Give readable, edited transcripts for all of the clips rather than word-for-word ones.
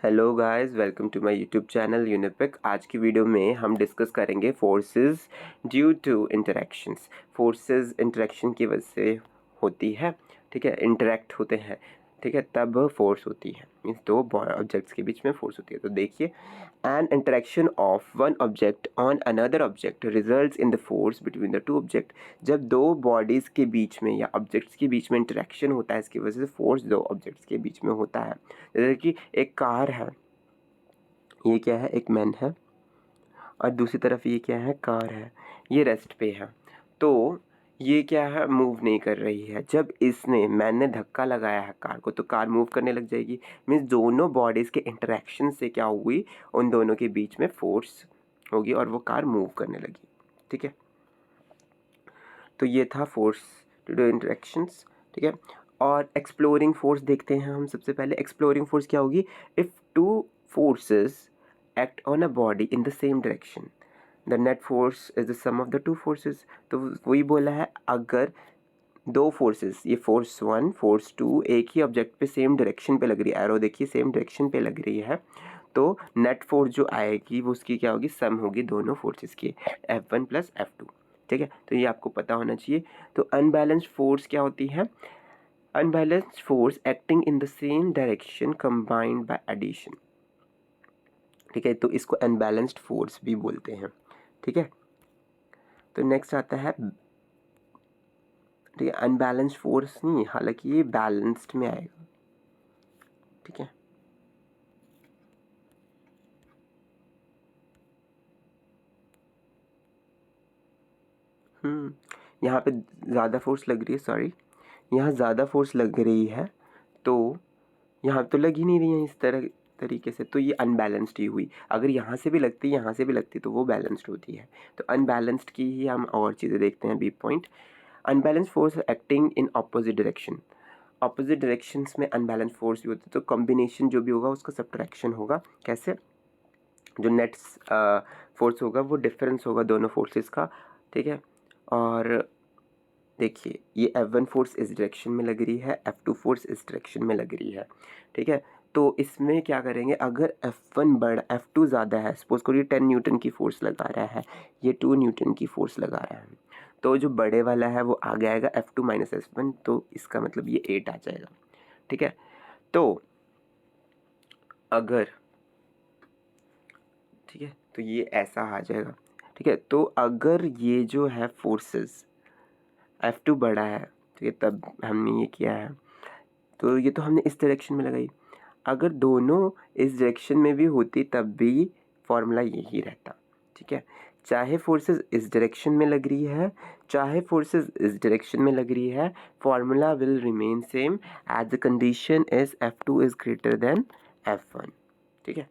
Hello guys, welcome to my YouTube channel Unipic. आज की video में हम डिस्कस करेंगे forces due to interactions. Forces interaction की वजह से होती है, ठीक है, इंटरेक्ट होते हैं, ठीक है, तब फोर्स होती है। मीन्स दो ऑब्जेक्ट्स के बीच में फोर्स होती है। तो देखिए, N interaction of one object on another object results in the force between the two object. जब दो बॉडीज़ के बीच में या ऑब्जेक्ट्स के बीच में इंटरेक्शन होता है, इसकी वजह से फोर्स दो ऑब्जेक्ट्स के बीच में होता है। जैसे कि एक कार है, ये क्या है, एक मैन है, और दूसरी तरफ ये क्या है, कार है। ये रेस्ट पे है, तो ये क्या है, मूव नहीं कर रही है। जब मैन ने धक्का लगाया है कार को, तो कार मूव करने लग जाएगी। मीन्स दोनों बॉडीज़ के इंटरेक्शन से क्या हुई, उन दोनों के बीच में फोर्स होगी और वो कार मूव करने लगी, ठीक है। तो ये था फोर्स टू डू इंटरेक्शंस, ठीक है। और एक्सप्लोरिंग फोर्स देखते हैं हम। सबसे पहले एक्सप्लोरिंग फोर्स क्या होगी, if two forces act on a body in the same direction, the net force is the sum of the two forces। तो वही बोला है, अगर दो फोर्सेस, ये फोर्स वन फोर्स टू एक ही ऑब्जेक्ट पे सेम डायरेक्शन पे लग रही है, एरो देखिए सेम डायरेक्शन पे लग रही है, तो नेट फोर्स जो आएगी वो उसकी क्या होगी, सम होगी दोनों फोर्सेस की, F1 प्लस F2, ठीक है। तो ये आपको पता होना चाहिए। तो अनबैलेंस्ड फोर्स क्या होती है, unbalanced force acting in the same direction combined by addition, ठीक है। तो इसको अनबैलेंस्ड फोर्स भी बोलते हैं, ठीक है। तो नेक्स्ट आता है, ठीक है, अनबैलेंस्ड फोर्स नहीं, हालांकि ये बैलेंस्ड में आएगा, ठीक है। यहाँ पे ज़्यादा फोर्स लग रही है, सॉरी, यहाँ ज़्यादा फोर्स लग रही है, तो यहाँ तो लग ही नहीं रही है इस तरीके से, तो ये अनबैलेंस्ड ही हुई। अगर यहाँ से भी लगती, यहाँ से भी लगती, तो वो बैलेंस्ड होती है। तो अनबैलेंस्ड की ही हम और चीज़ें देखते हैं, B point. Unbalanced force acting in opposite direction, opposite directions में अनबैलेंस फोर्स भी होती है, तो कॉम्बिनेशन जो भी होगा उसका सब्ट्रैक्शन होगा। कैसे, जो नेट्स फोर्स होगा वो डिफरेंस होगा दोनों फोर्सेस का, ठीक है। और देखिए, ये F1 फोर्स इस डायरेक्शन में लग रही है, F2 फोर्स इस डायरेक्शन में लग रही है, ठीक है। तो इसमें क्या करेंगे, अगर F1 बड़ा, F2 ज़्यादा है, सपोज करो ये 10 न्यूटन की फोर्स लगा रहा है, ये 2 न्यूटन की फोर्स लगा रहा है, तो जो बड़े वाला है वो आगे आएगा F2 माइनस F1, तो इसका मतलब ये 8 आ जाएगा, ठीक है। तो अगर, ठीक है, तो ये ऐसा आ जाएगा, ठीक है। तो अगर ये जो है फोर्सेस F2 बड़ा है, ठीक है, तब हमने ये किया है, तो ये तो हमने इस डायरेक्शन में लगाई। अगर दोनों इस डायरेक्शन में भी होती तब भी फॉर्मूला यही रहता, ठीक है। चाहे फोर्सेस इस डायरेक्शन में लग रही है, चाहे फोर्सेस इस डायरेक्शन में लग रही है, formula will remain same as the condition is F2 is greater than F1, ठीक है।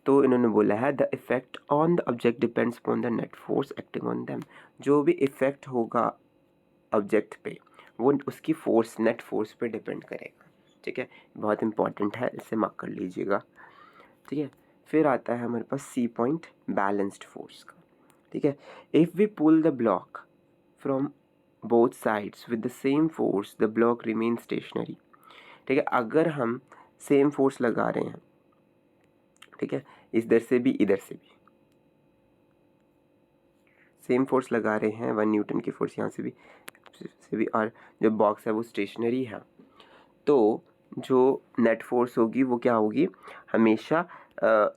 तो इन्होंने बोला है, the effect on the object depends upon the net force acting on them. जो भी इफेक्ट होगा ऑब्जेक्ट पे, वो उसकी फोर्स, नेट फोर्स पे डिपेंड करेगा, ठीक है। बहुत इंपॉर्टेंट है, इसे मार्क कर लीजिएगा, ठीक है। फिर आता है हमारे पास सी पॉइंट, बैलेंस्ड फोर्स का, ठीक है। If we pull the block from both sides with the same force the block remain stationary, ठीक है। अगर हम सेम फोर्स लगा रहे हैं, ठीक है, इधर से भी इधर सेम फोर्स लगा रहे हैं, 1 न्यूटन की फोर्स यहाँ से भी, और जो बॉक्स है वो स्टेशनरी है, तो जो नेट फोर्स होगी वो क्या होगी, हमेशा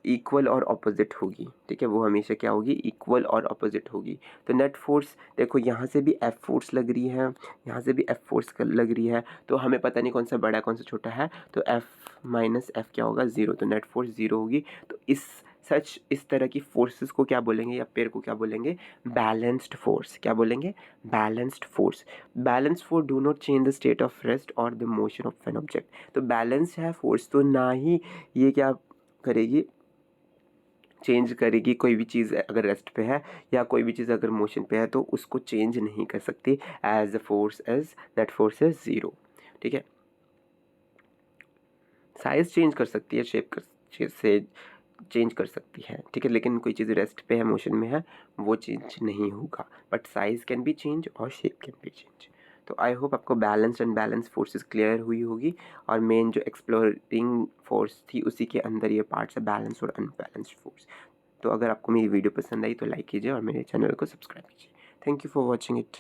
इक्वल और ऑपोजिट होगी, ठीक है। वो हमेशा क्या होगी, इक्वल और ऑपोजिट होगी। तो नेट फोर्स देखो, यहाँ से भी F फोर्स लग रही है, यहाँ से भी F फोर्स लग रही है, तो हमें पता नहीं कौन सा बड़ा है कौन सा छोटा है, तो F माइनस F क्या होगा, 0, तो नेट फोर्स 0 होगी। तो इस तरह की फोर्सेस को क्या बोलेंगे, या पेयर को क्या बोलेंगे, बैलेंस्ड फोर्स। क्या बोलेंगे, balanced force. Balance force do not change the state of rest और the motion of an object. तो बैलेंस है फोर्स, तो ना ही ये क्या करेगी, चेंज करेगी। कोई भी चीज़ अगर रेस्ट पे है या कोई भी चीज़ अगर मोशन पे है, तो उसको चेंज नहीं कर सकती as the force as that force is 0, ठीक है। साइज चेंज कर सकती है, से चेंज कर सकती है, ठीक है, लेकिन कोई चीज़ रेस्ट पे है, मोशन में है, वो चेंज नहीं होगा। But size can be change और शेप कैन बी चेंज। तो आई होप आपको balanced and balance forces clear हुई होगी, और मेन जो एक्सप्लोरिंग फोर्स थी उसी के अंदर ये पार्ट्स है, बैलेंस और अनबैलेंस्ड फोर्स। तो अगर आपको मेरी वीडियो पसंद आई तो लाइक कीजिए और मेरे चैनल को सब्सक्राइब कीजिए। Thank you for watching it.